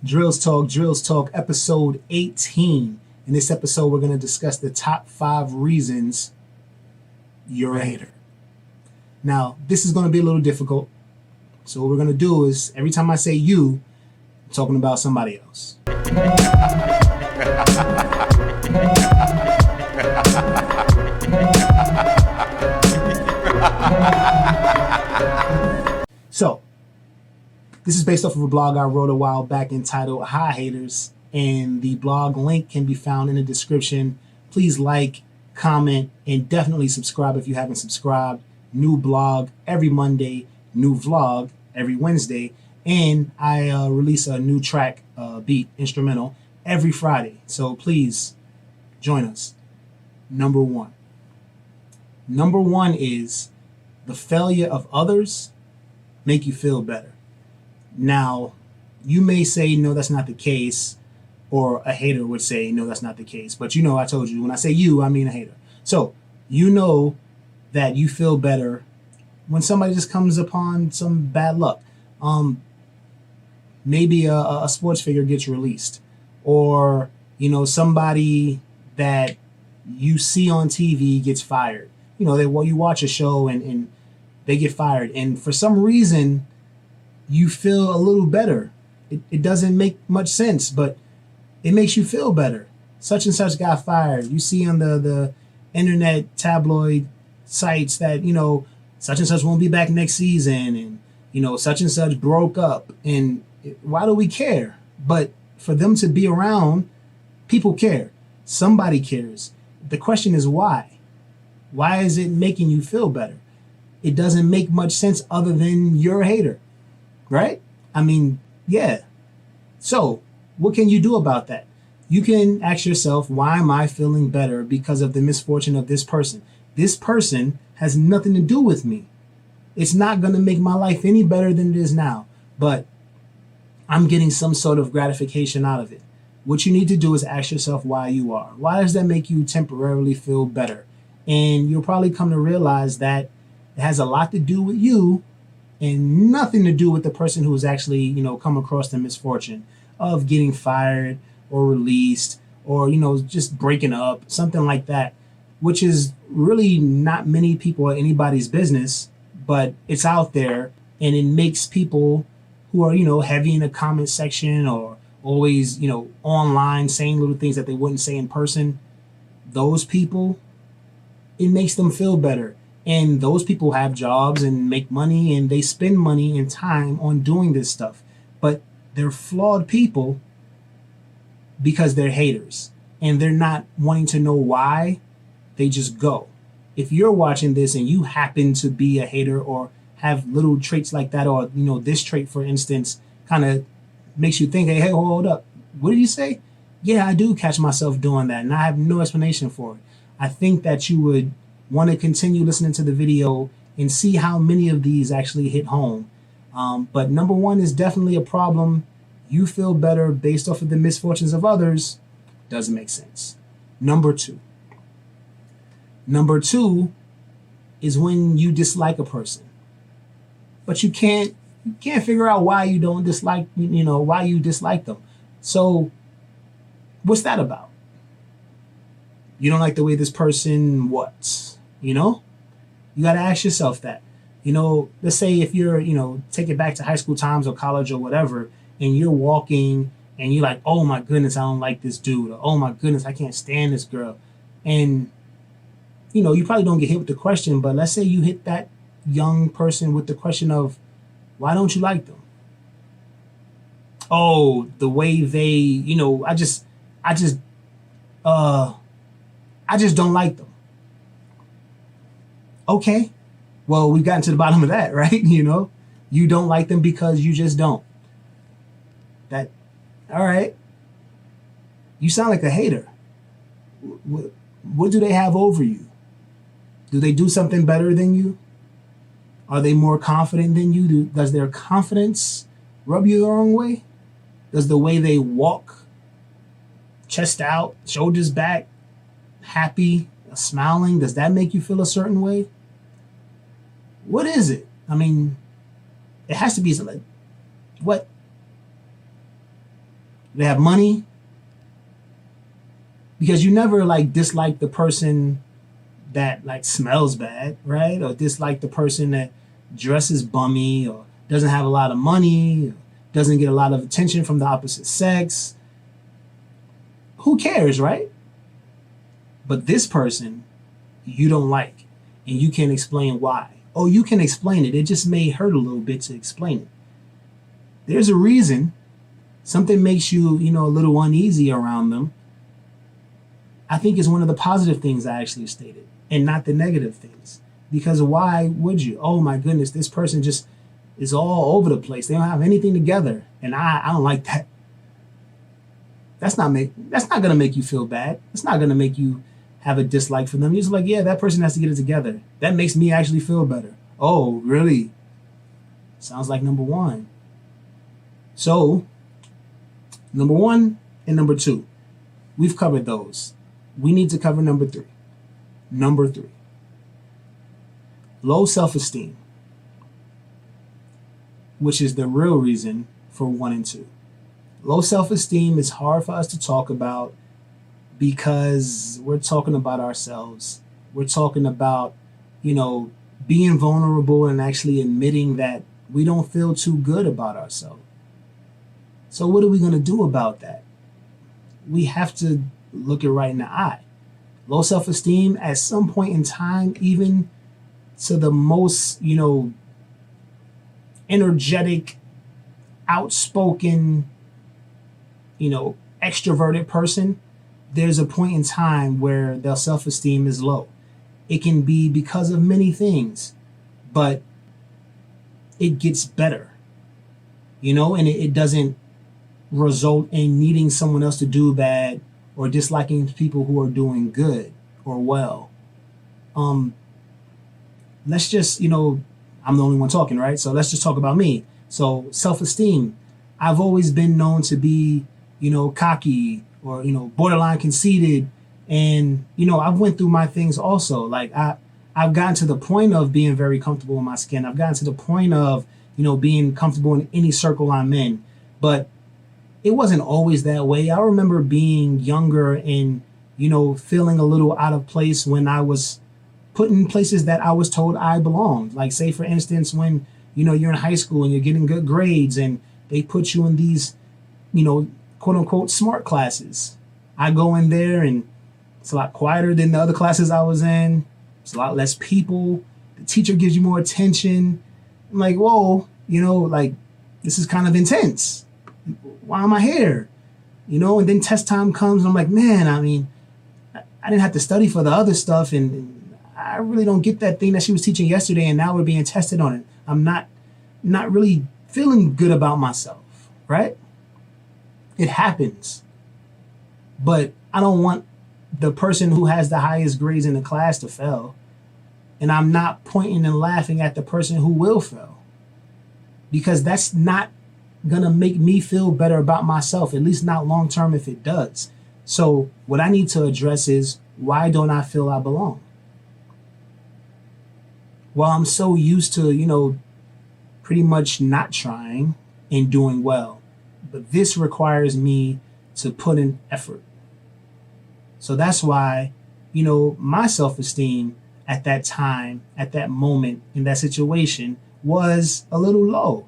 Drills Talk, episode 18. In this episode, we're going to discuss the top 5 reasons you're a hater. Now, this is going to be a little difficult. So what we're going to do is, every time I say you, I'm talking about somebody else. So, this is based off of a blog I wrote a while back entitled Hi Haters, and the blog link can be found in the description. Please like, comment, and definitely subscribe if you haven't subscribed. New blog every Monday, new vlog every Wednesday, and I release a new track, beat, instrumental, every Friday. So please join us. Number one is the failure of others make you feel better. Now, you may say, no, that's not the case, or a hater would say, no, that's not the case. But I told you, when I say you, I mean a hater. So, you know that you feel better when somebody just comes upon some bad luck. Maybe a sports figure gets released, or, somebody that you see on TV gets fired. You watch a show and they get fired. And for some reason, you feel a little better. It doesn't make much sense, but it makes you feel better. Such and such got fired. You see on the internet tabloid sites that, such and such won't be back next season, and, such and such broke up. And why do we care? But for them to be around, people care. Somebody cares. The question is why? Why is it making you feel better? It doesn't make much sense other than you're a hater. Right? I mean, yeah. So, what can you do about that? You can ask yourself, why am I feeling better because of the misfortune of this person? This person has nothing to do with me. It's not going to make my life any better than it is now, but I'm getting some sort of gratification out of it. What you need to do is ask yourself why you are. Why does that make you temporarily feel better? And you'll probably come to realize that it has a lot to do with you and nothing to do with the person who has actually, come across the misfortune of getting fired or released or, just breaking up, something like that, which is really not many people or anybody's business, but it's out there, and it makes people who are, heavy in the comment section or always, online saying little things that they wouldn't say in person, those people, it makes them feel better. And those people have jobs and make money, and they spend money and time on doing this stuff. But they're flawed people because they're haters. And they're not wanting to know why. They just go. If you're watching this and you happen to be a hater or have little traits like that, or, this trait, for instance, kind of makes you think, hey, hold up. What did you say? Yeah, I do catch myself doing that, and I have no explanation for it. I think that you would want to continue listening to the video and see how many of these actually hit home. But number one is definitely a problem. You feel better based off of the misfortunes of others. Doesn't make sense. Number two is when you dislike a person, but you can't figure out why you don't dislike, why you dislike them. So what's that about? You don't like the way this person what? You got to ask yourself that. Let's say if you're, take it back to high school times or college or whatever, and you're walking and you're like, oh my goodness, I don't like this dude. Or, oh my goodness, I can't stand this girl. And, you probably don't get hit with the question, but let's say you hit that young person with the question of, why don't you like them? Oh, the way they, I just don't like them. Okay, well, we've gotten to the bottom of that, right? You don't like them because you just don't. All right. You sound like a hater. What do they have over you? Do they do something better than you? Are they more confident than you? Does their confidence rub you the wrong way? Does the way they walk, chest out, shoulders back, happy, smiling, does that make you feel a certain way? What is it? I mean, it has to be something. What? Do they have money? Because you never like dislike the person that like smells bad, right? Or dislike the person that dresses bummy or doesn't have a lot of money, or doesn't get a lot of attention from the opposite sex. Who cares, right? But this person you don't like, and you can't explain why. Oh, you can explain it. It just may hurt a little bit to explain it. There's a reason. Something makes you, a little uneasy around them. I think is one of the positive things I actually stated, and not the negative things. Because why would you? Oh my goodness, this person just is all over the place. They don't have anything together, and I don't like that. That's not gonna make you feel bad. It's not gonna make you have a dislike for them. You're just like, yeah, that person has to get it together. That makes me actually feel better. Oh, really? Sounds like number one. So, number one and number two, we've covered those. We need to cover number three. Number three, low self-esteem, which is the real reason for 1 and 2. Low self-esteem is hard for us to talk about because we're talking about ourselves. We're talking about, being vulnerable and actually admitting that we don't feel too good about ourselves. So what are we going to do about that? We have to look it right in the eye. Low self-esteem at some point in time, even to the most, energetic, outspoken, extroverted person, there's a point in time where their self-esteem is low. It can be because of many things, but it gets better, and it doesn't result in needing someone else to do bad or disliking people who are doing good or well. Let's just, I'm the only one talking, right? So let's just talk about me. So self-esteem, I've always been known to be, cocky or, borderline conceited. And, I've went through my things also. Like I've gotten to the point of being very comfortable in my skin. I've gotten to the point of, being comfortable in any circle I'm in. But it wasn't always that way. I remember being younger and, feeling a little out of place when I was put in places that I was told I belonged. Like say, for instance, when, you're in high school and you're getting good grades and they put you in these, quote unquote, smart classes. I go in there and it's a lot quieter than the other classes I was in. It's a lot less people. The teacher gives you more attention. I'm like, whoa, like this is kind of intense. Why am I here? And then test time comes and I'm like, man, I didn't have to study for the other stuff and I really don't get that thing that she was teaching yesterday and now we're being tested on it. I'm not really feeling good about myself, right? It happens. But I don't want the person who has the highest grades in the class to fail. And I'm not pointing and laughing at the person who will fail. Because that's not gonna make me feel better about myself, at least not long term if it does. So what I need to address is, why don't I feel I belong? Well, I'm so used to, pretty much not trying and doing well. But this requires me to put in effort. So that's why, my self-esteem at that time, at that moment, in that situation was a little low.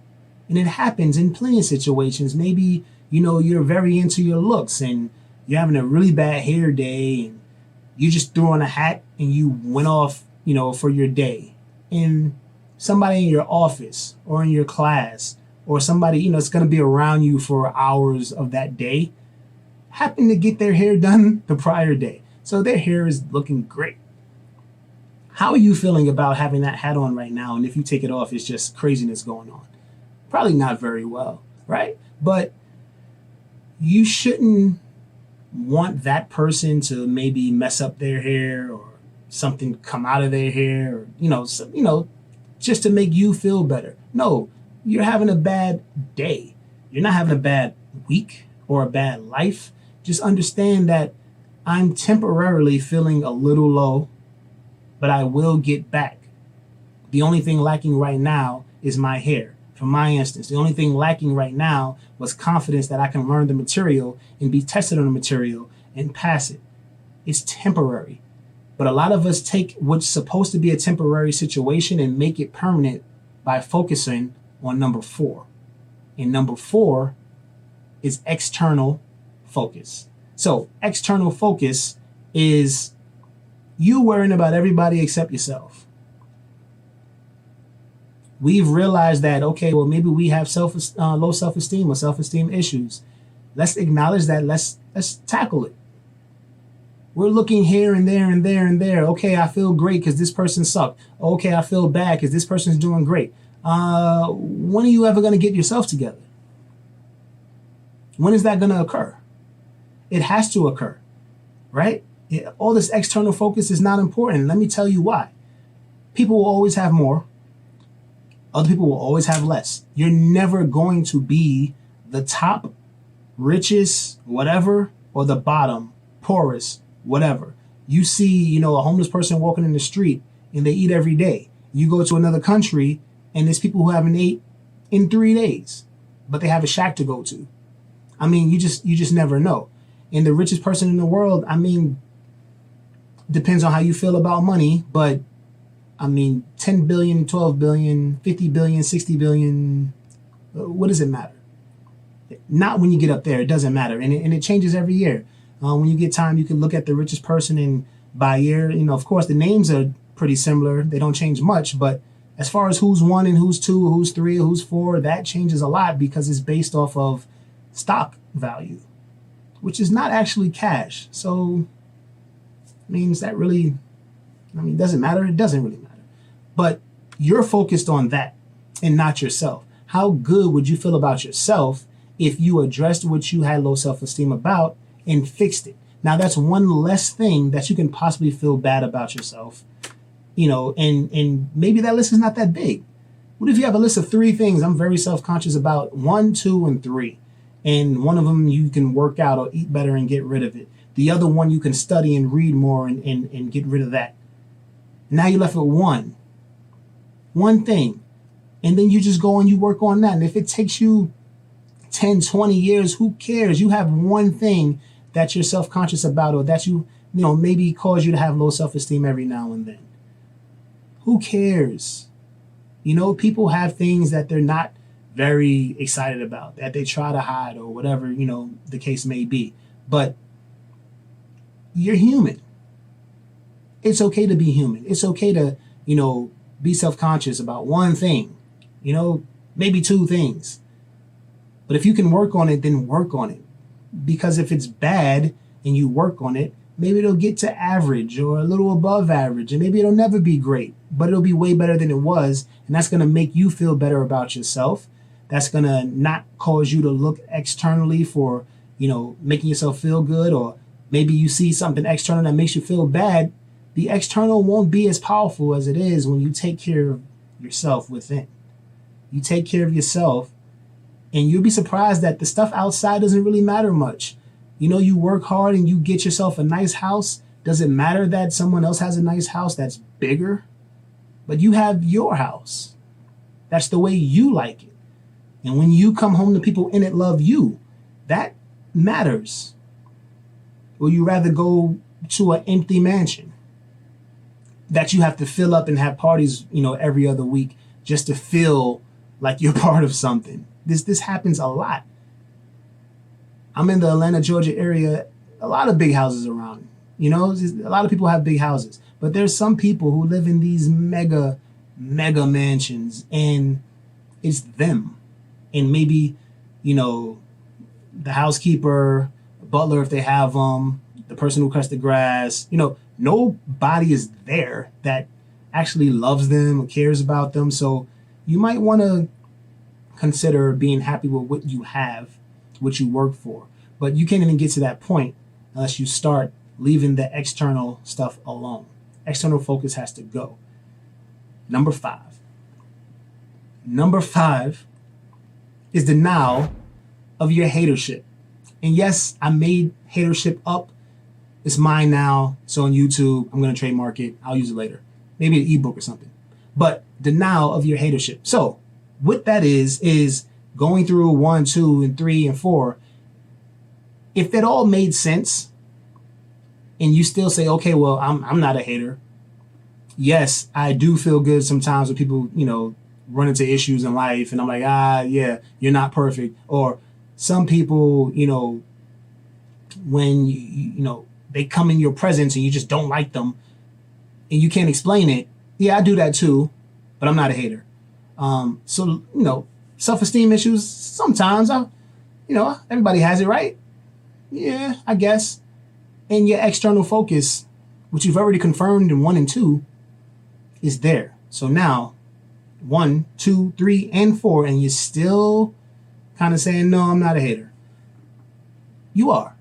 And it happens in plenty of situations. Maybe, you're very into your looks and you're having a really bad hair day and you just threw on a hat and you went off, for your day. And somebody in your office or in your class or somebody, it's going to be around you for hours of that day, happen to get their hair done the prior day. So their hair is looking great. How are you feeling about having that hat on right now? And if you take it off, it's just craziness going on. Probably not very well, right? But you shouldn't want that person to maybe mess up their hair or something come out of their hair, or, just to make you feel better. No, you're having a bad day. You're not having a bad week or a bad life. Just understand that I'm temporarily feeling a little low, but I will get back. The only thing lacking right now is my hair. For my instance, the only thing lacking right now was confidence that I can learn the material and be tested on the material and pass it. It's temporary. But a lot of us take what's supposed to be a temporary situation and make it permanent by focusing on number 4. And number 4 is external focus. So external focus is you worrying about everybody except yourself. We've realized that, okay, well, maybe we have low self-esteem or self-esteem issues. Let's acknowledge that. Let's tackle it. We're looking here and there and there and there. Okay, I feel great because this person sucked. Okay, I feel bad because this person's doing great. When are you ever going to get yourself together? When is that going to occur? It has to occur, right? All this external focus is not important. Let me tell you why. People will always have more. Other people will always have less. You're never going to be the top, richest, whatever, or the bottom, poorest, whatever. You see, a homeless person walking in the street and they eat every day. You go to another country and there's people who haven't ate in 3 days, but they have a shack to go to. I mean, you just never know. And the richest person in the world, I mean, depends on how you feel about money, but I mean, 10 billion, 12 billion, 50 billion, 60 billion, what does it matter? Not when you get up there, it doesn't matter. And it changes every year. When you get time, you can look at the richest person and by year, of course, the names are pretty similar. They don't change much. But as far as who's 1 and who's 2, who's 3, who's 4, that changes a lot because it's based off of stock value, which is not actually cash. So, means that really, doesn't matter. It doesn't really matter. But you're focused on that and not yourself. How good would you feel about yourself if you addressed what you had low self-esteem about and fixed it? Now, that's one less thing that you can possibly feel bad about yourself, and maybe that list is not that big. What if you have a list of 3 things I'm very self-conscious about, 1, 2, and 3, and one of them you can work out or eat better and get rid of it. The other one you can study and read more and get rid of that. Now you're left with one thing. And then you just go and you work on that. And if it takes you 10, 20 years, who cares? You have one thing that you're self-conscious about or that maybe cause you to have low self-esteem every now and then. Who cares? People have things that they're not very excited about, that they try to hide or whatever, the case may be. But you're human. It's okay to be human. It's okay to, be self-conscious about one thing, maybe 2 things. But if you can work on it, then work on it. Because if it's bad and you work on it, maybe it'll get to average or a little above average, and maybe it'll never be great, but it'll be way better than it was. And that's going to make you feel better about yourself. That's going to not cause you to look externally for, making yourself feel good, or maybe you see something external that makes you feel bad. The external won't be as powerful as it is when you take care of yourself within. You take care of yourself, and you'll be surprised that the stuff outside doesn't really matter much. You work hard and you get yourself a nice house. Does it matter that someone else has a nice house that's bigger? But you have your house. That's the way you like it. And when you come home, the people in it love you. That matters. Or you rather go to an empty mansion that you have to fill up and have parties, every other week just to feel like you're part of something. This happens a lot. I'm in the Atlanta, Georgia area. A lot of big houses around. A lot of people have big houses. But there's some people who live in these mega mansions, and it's them. And maybe, the housekeeper, butler if they have them, the person who cuts the grass, nobody is there that actually loves them or cares about them. So you might want to consider being happy with what you have, what you work for. But you can't even get to that point unless you start leaving the external stuff alone. External focus has to go. Number 5. Number 5 is denial of your hatership. And yes, I made hatership up. It's mine now. It's on YouTube. I'm going to trademark it. I'll use it later. Maybe an ebook or something. But denial of your hatership. So what that is going through 1, 2, and 3, and 4. If it all made sense, and you still say, okay, well, I'm not a hater. Yes, I do feel good sometimes when people, run into issues in life, and I'm like, yeah, you're not perfect. Or some people, when they come in your presence and you just don't like them, and you can't explain it. Yeah, I do that too, but I'm not a hater. So self-esteem issues. Sometimes everybody has it, right? Yeah, I guess. And your external focus, which you've already confirmed in 1 and 2, is there. So now 1, 2, 3, and 4, and you're still kind of saying, no, I'm not a hater. You are.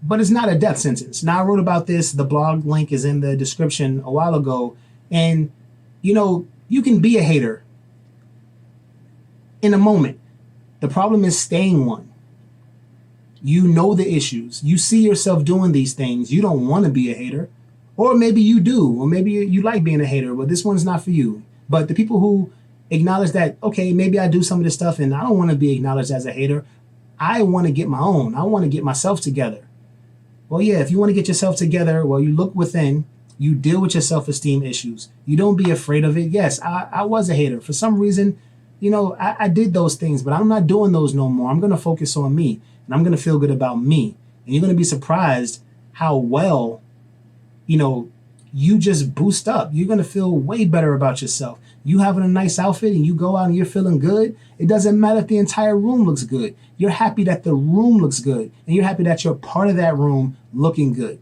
But it's not a death sentence. Now, I wrote about this. The blog link is in the description a while ago. And, you can be a hater in a moment. The problem is staying one. You know the issues. You see yourself doing these things. You don't want to be a hater. Or maybe you do. Or maybe you like being a hater, but this one's not for you. But the people who acknowledge that, okay, maybe I do some of this stuff and I don't want to be acknowledged as a hater. I want to get my own. I want to get myself together. Well, yeah, if you want to get yourself together, well, you look within, you deal with your self-esteem issues. You don't be afraid of it. Yes, I was a hater. For some reason, I did those things, but I'm not doing those no more. I'm going to focus on me, and I'm going to feel good about me. And you're going to be surprised how well, you just boost up. You're going to feel way better about yourself. You having a nice outfit and you go out and you're feeling good. It doesn't matter if the entire room looks good. You're happy that the room looks good, and you're happy that you're part of that room looking good.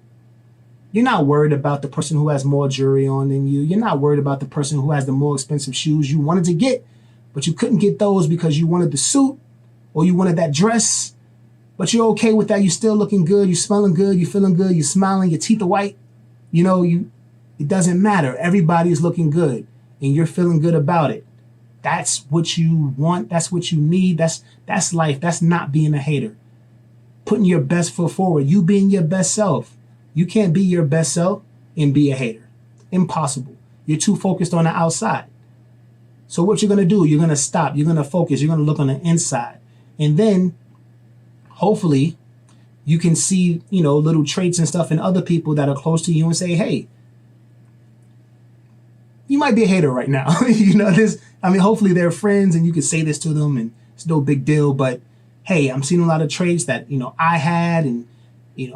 You're not worried about the person who has more jewelry on than you. You're not worried about the person who has the more expensive shoes you wanted to get, but you couldn't get those because you wanted the suit or you wanted that dress. But you're okay with that. You're still looking good. You're smelling good. You're feeling good. You're smiling. Your teeth are white. It doesn't matter. Everybody's looking good, and you're feeling good about it. That's what you want. That's what you need. That's life. That's not being a hater. Putting your best foot forward. You being your best self. You can't be your best self and be a hater. Impossible. You're too focused on the outside. So what you're going to do, you're going to stop. You're going to focus. You're going to look on the inside. And then, hopefully, you can see, little traits and stuff in other people that are close to you and say, hey, you might be a hater right now. Hopefully they're friends and you can say this to them and it's no big deal. But hey, I'm seeing a lot of traits that, I had, and,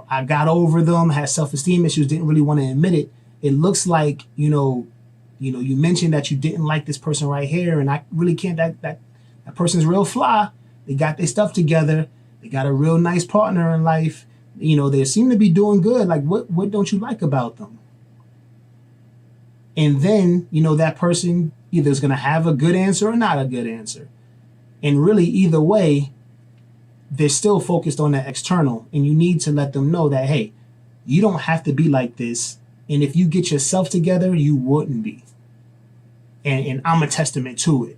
I got over them, had self-esteem issues, didn't really want to admit it. It looks like, you mentioned that you didn't like this person right here, and I really can't, that person's real fly. They got their stuff together. They got a real nice partner in life. They seem to be doing good. Like, what don't you like about them? And then, that person either is going to have a good answer or not a good answer. And really, either way, they're still focused on the external. And you need to let them know that, hey, you don't have to be like this. And if you get yourself together, you wouldn't be. And I'm a testament to it.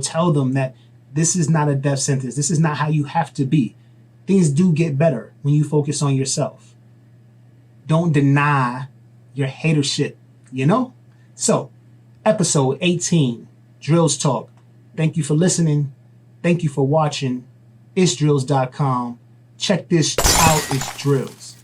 Tell them that this is not a death sentence. This is not how you have to be. Things do get better when you focus on yourself. Don't deny your hatership, So, episode 18, Drills Talk. Thank you for listening. Thank you for watching. It's drills.com. Check this out. It's Drills.